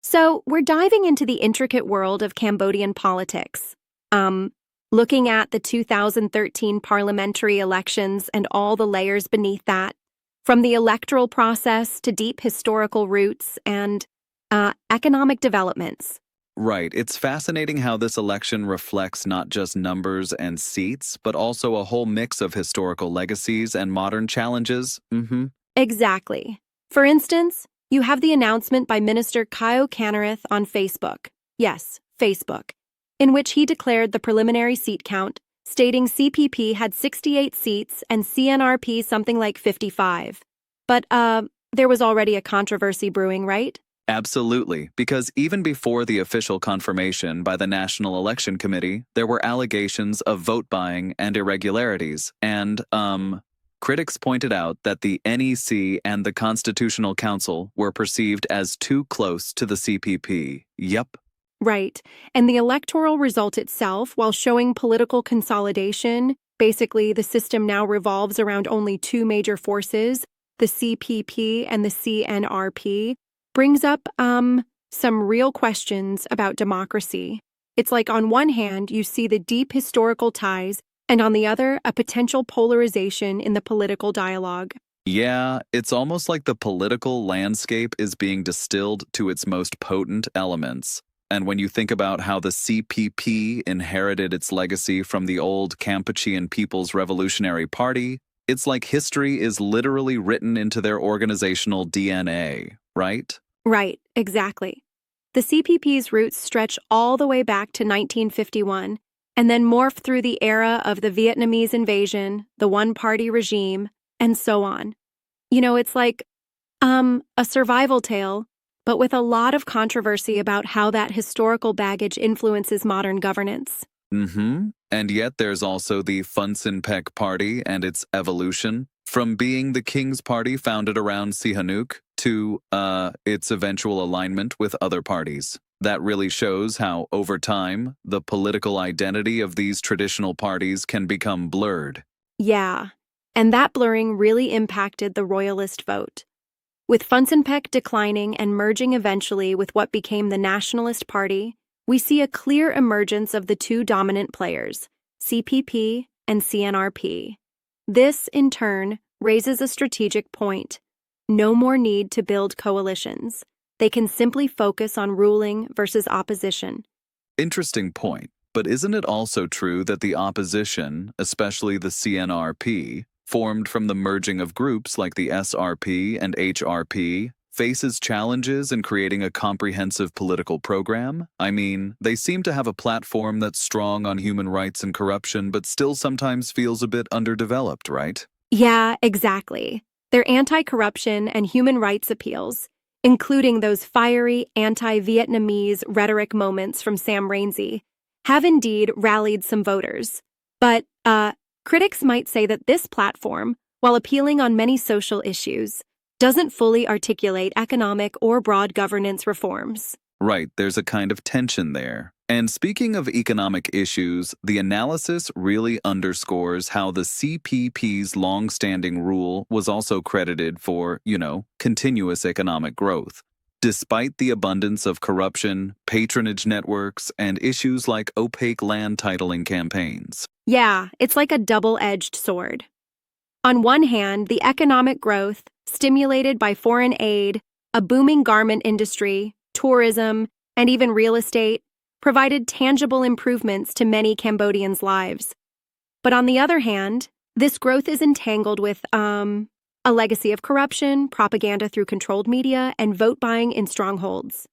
So, we're diving into the intricate world of Cambodian politics. Looking at the 2013 parliamentary elections and all the layers beneath that, from the electoral process to deep historical roots and economic developments. Right. It's fascinating how this election reflects not just numbers and seats, but also a whole mix of historical legacies and modern challenges. Exactly. For instance, you have the announcement by Minister Kyo Kanarith on Facebook. Yes, Facebook. In which he declared the preliminary seat count, stating CPP had 68 seats and CNRP something like 55. But, there was already a controversy brewing, right? Absolutely, because even before the official confirmation by the National Election Committee, there were allegations of vote buying and irregularities, and, critics pointed out that the NEC and the Constitutional Council were perceived as too close to the CPP. Yup. Right. And the electoral result itself, while showing political consolidation, basically the system now revolves around only two major forces, the CPP and the CNRP, brings up some real questions about democracy. It's like on one hand, you see the deep historical ties, and on the other, a potential polarization in the political dialogue. Yeah, it's almost like the political landscape is being distilled to its most potent elements. And when you think about how the CPP inherited its legacy from the old Kampuchean People's Revolutionary Party, it's like history is literally written into their organizational DNA, right? Right, exactly. The CPP's roots stretch all the way back to 1951, and then morph through the era of the Vietnamese invasion, the one-party regime, and so on. You know, it's like, a survival tale, but with a lot of controversy about how that historical baggage influences modern governance. And yet there's also the Phun Sin Pek Party and its evolution, from being the King's Party founded around Sihanouk to its eventual alignment with other parties. That really shows how, over time, the political identity of these traditional parties can become blurred. Yeah, and that blurring really impacted the royalist vote. With Phun Sin Pek declining and merging eventually with what became the Nationalist Party, we see a clear emergence of the two dominant players, CPP and CNRP. This, in turn, raises a strategic point. No more need to build coalitions. They can simply focus on ruling versus opposition. Interesting point, but isn't it also true that the opposition, especially the CNRP, formed from the merging of groups like the SRP and HRP, faces challenges in creating a comprehensive political program? I mean, they seem to have a platform that's strong on human rights and corruption, but still sometimes feels a bit underdeveloped, right? Yeah, exactly. Their anti-corruption and human rights appeals, including those fiery anti-Vietnamese rhetoric moments from Sam Rainsy, have indeed rallied some voters. But, critics might say that this platform, while appealing on many social issues, doesn't fully articulate economic or broad governance reforms. Right, there's a kind of tension there. And speaking of economic issues, the analysis really underscores how the CPP's long-standing rule was also credited for, continuous economic growth. Despite the abundance of corruption, patronage networks, and issues like opaque land titling campaigns. Yeah, it's like a double-edged sword. On one hand, the economic growth, stimulated by foreign aid, a booming garment industry, tourism, and even real estate, provided tangible improvements to many Cambodians' lives. But on the other hand, this growth is entangled with, a legacy of corruption, propaganda through controlled media, and vote buying in strongholds.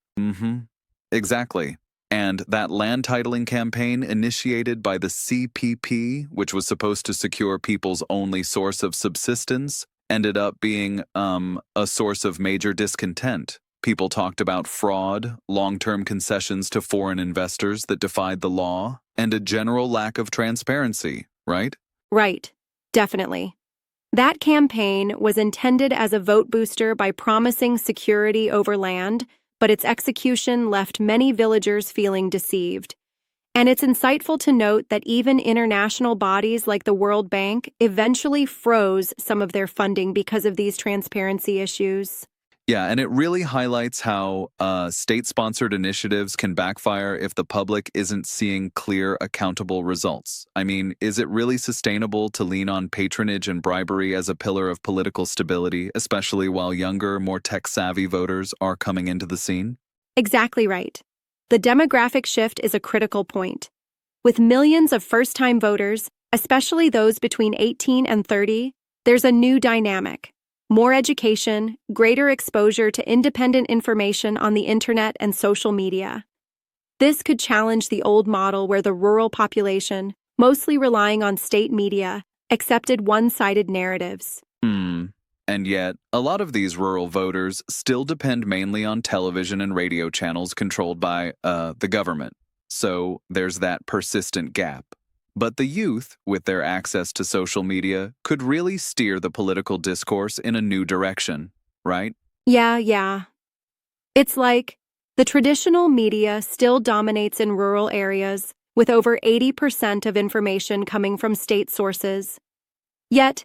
Exactly. And that land titling campaign initiated by the CPP, which was supposed to secure people's only source of subsistence, ended up being, a source of major discontent. People talked about fraud, long-term concessions to foreign investors that defied the law, and a general lack of transparency, right? Right. Definitely. That campaign was intended as a vote booster by promising security over land, but its execution left many villagers feeling deceived. And it's insightful to note that even international bodies like the World Bank eventually froze some of their funding because of these transparency issues. Yeah, and it really highlights how state-sponsored initiatives can backfire if the public isn't seeing clear, accountable results. I mean, is it really sustainable to lean on patronage and bribery as a pillar of political stability, especially while younger, more tech-savvy voters are coming into the scene? Exactly right. The demographic shift is a critical point. With millions of first-time voters, especially those between 18 and 30, there's a new dynamic. More education, greater exposure to independent information on the internet and social media. This could challenge the old model where the rural population, mostly relying on state media, accepted one-sided narratives. And yet, a lot of these rural voters still depend mainly on television and radio channels controlled by the government. So there's that persistent gap. But the youth, with their access to social media, could really steer the political discourse in a new direction, right? Yeah. It's like the traditional media still dominates in rural areas, with over 80% of information coming from state sources. Yet,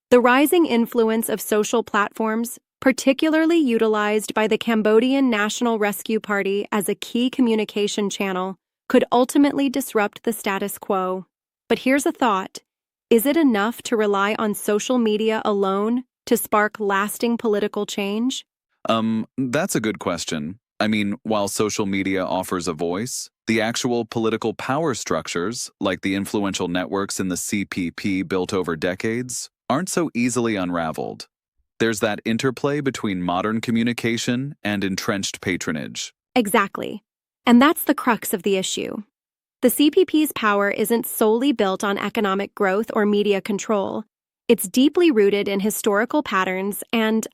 the rising influence of social platforms, particularly utilized by the Cambodian National Rescue Party as a key communication channel, could ultimately disrupt the status quo. But here's a thought. Is it enough to rely on social media alone to spark lasting political change? That's a good question. I mean, while social media offers a voice, the actual political power structures, like the influential networks in the CPP built over decades, aren't so easily unraveled. There's that interplay between modern communication and entrenched patronage. Exactly. And that's the crux of the issue. The CPP's power isn't solely built on economic growth or media control. It's deeply rooted in historical patterns and,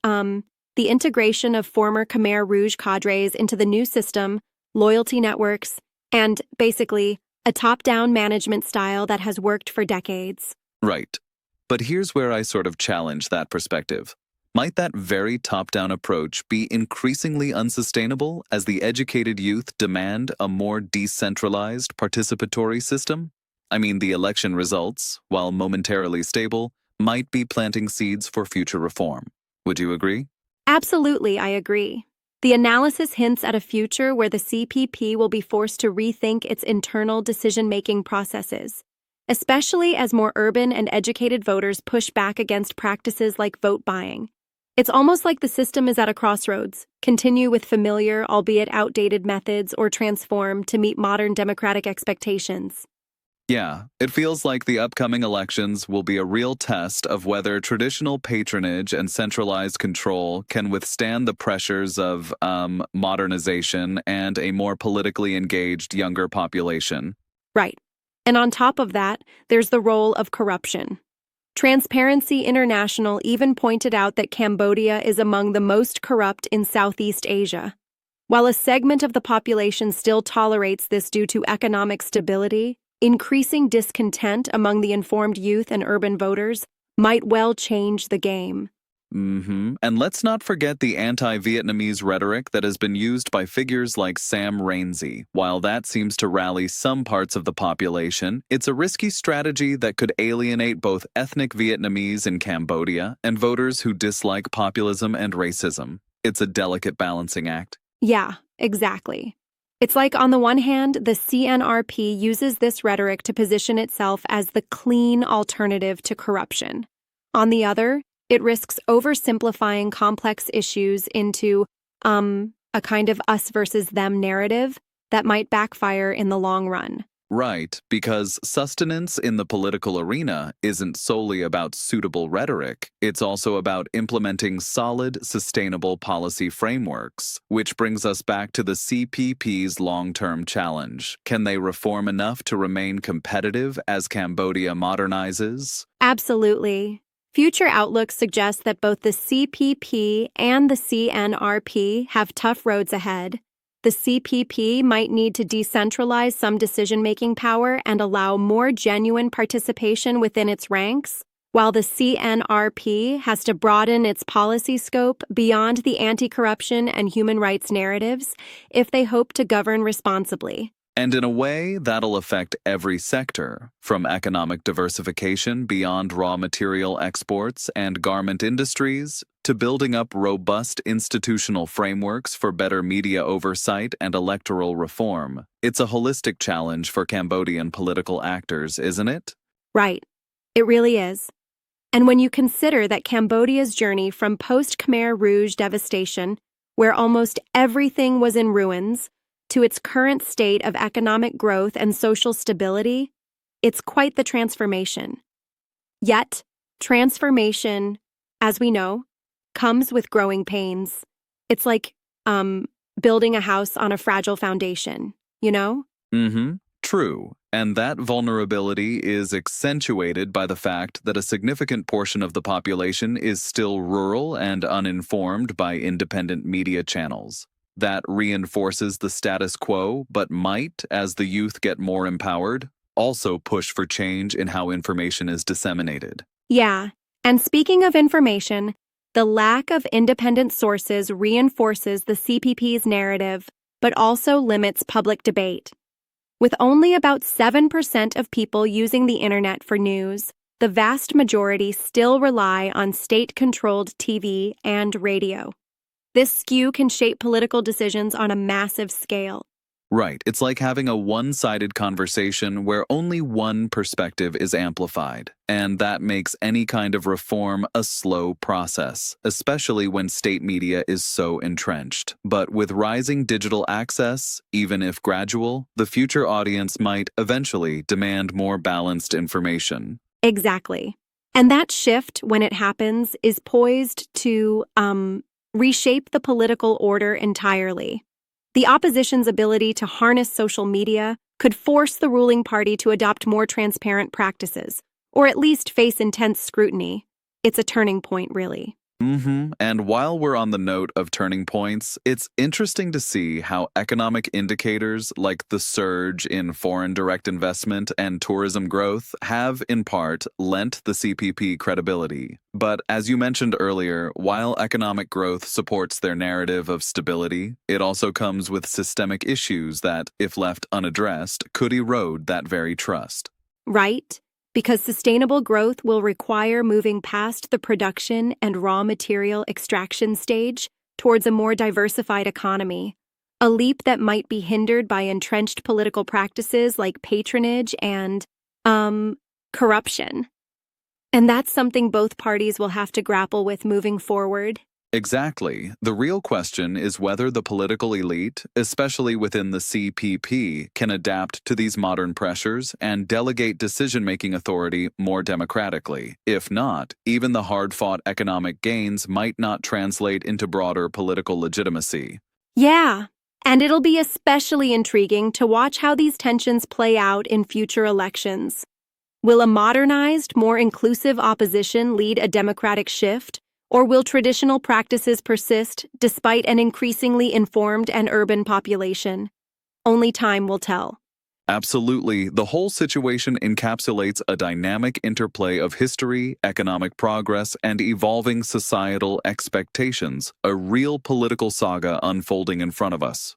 the integration of former Khmer Rouge cadres into the new system, loyalty networks, and, basically, a top-down management style that has worked for decades. Right. But here's where I sort of challenge that perspective. Might that very top-down approach be increasingly unsustainable as the educated youth demand a more decentralized participatory system? I mean, the election results, while momentarily stable, might be planting seeds for future reform. Would you agree? Absolutely, I agree. The analysis hints at a future where the CPP will be forced to rethink its internal decision-making processes, especially as more urban and educated voters push back against practices like vote buying. It's almost like the system is at a crossroads, continue with familiar, albeit outdated methods, or transform to meet modern democratic expectations. Yeah, it feels like the upcoming elections will be a real test of whether traditional patronage and centralized control can withstand the pressures of modernization and a more politically engaged younger population. Right. And on top of that, there's the role of corruption. Transparency International even pointed out that Cambodia is among the most corrupt in Southeast Asia. While a segment of the population still tolerates this due to economic stability, increasing discontent among the informed youth and urban voters might well change the game. And let's not forget the anti-Vietnamese rhetoric that has been used by figures like Sam Rainsy. While that seems to rally some parts of the population, it's a risky strategy that could alienate both ethnic Vietnamese in Cambodia and voters who dislike populism and racism. It's a delicate balancing act. Yeah, exactly. It's like, on the one hand, the CNRP uses this rhetoric to position itself as the clean alternative to corruption. On the other, it risks oversimplifying complex issues into a kind of us versus them narrative that might backfire in the long run. Right, because sustenance in the political arena isn't solely about suitable rhetoric, it's also about implementing solid, sustainable policy frameworks, which brings us back to the CPP's long-term challenge. Can they reform enough to remain competitive as Cambodia modernizes? Absolutely. Future outlooks suggest that both the CPP and the CNRP have tough roads ahead. The CPP might need to decentralize some decision-making power and allow more genuine participation within its ranks, while the CNRP has to broaden its policy scope beyond the anti-corruption and human rights narratives if they hope to govern responsibly. And in a way, that'll affect every sector, from economic diversification beyond raw material exports and garment industries to building up robust institutional frameworks for better media oversight and electoral reform. It's a holistic challenge for Cambodian political actors, isn't it? Right. It really is. And when you consider that Cambodia's journey from post-Khmer Rouge devastation, where almost everything was in ruins, to its current state of economic growth and social stability, it's quite the transformation. Yet, transformation, as we know, comes with growing pains. It's like, building a house on a fragile foundation, you know? True. And that vulnerability is accentuated by the fact that a significant portion of the population is still rural and uninformed by independent media channels. That reinforces the status quo, but might, as the youth get more empowered, also push for change in how information is disseminated. Yeah, and speaking of information, the lack of independent sources reinforces the CPP's narrative, but also limits public debate. With only about 7% of people using the internet for news, the vast majority still rely on state-controlled TV and radio. This skew can shape political decisions on a massive scale. Right, it's like having a one-sided conversation where only one perspective is amplified, and that makes any kind of reform a slow process, especially when state media is so entrenched. But with rising digital access, even if gradual, the future audience might eventually demand more balanced information. Exactly. And that shift, when it happens, is poised to, reshape the political order entirely. The opposition's ability to harness social media could force the ruling party to adopt more transparent practices, or at least face intense scrutiny. It's a turning point, really. And while we're on the note of turning points, it's interesting to see how economic indicators like the surge in foreign direct investment and tourism growth have, in part, lent the CPP credibility. But as you mentioned earlier, while economic growth supports their narrative of stability, it also comes with systemic issues that, if left unaddressed, could erode that very trust. Right? Because sustainable growth will require moving past the production and raw material extraction stage towards a more diversified economy, a leap that might be hindered by entrenched political practices like patronage and, corruption. And that's something both parties will have to grapple with moving forward. Exactly. The real question is whether the political elite, especially within the CPP, can adapt to these modern pressures and delegate decision-making authority more democratically. If not, even the hard-fought economic gains might not translate into broader political legitimacy. Yeah, and it'll be especially intriguing to watch how these tensions play out in future elections. Will a modernized, more inclusive opposition lead a democratic shift? Or will traditional practices persist despite an increasingly informed and urban population? Only time will tell. Absolutely. The whole situation encapsulates a dynamic interplay of history, economic progress, and evolving societal expectations, a real political saga unfolding in front of us.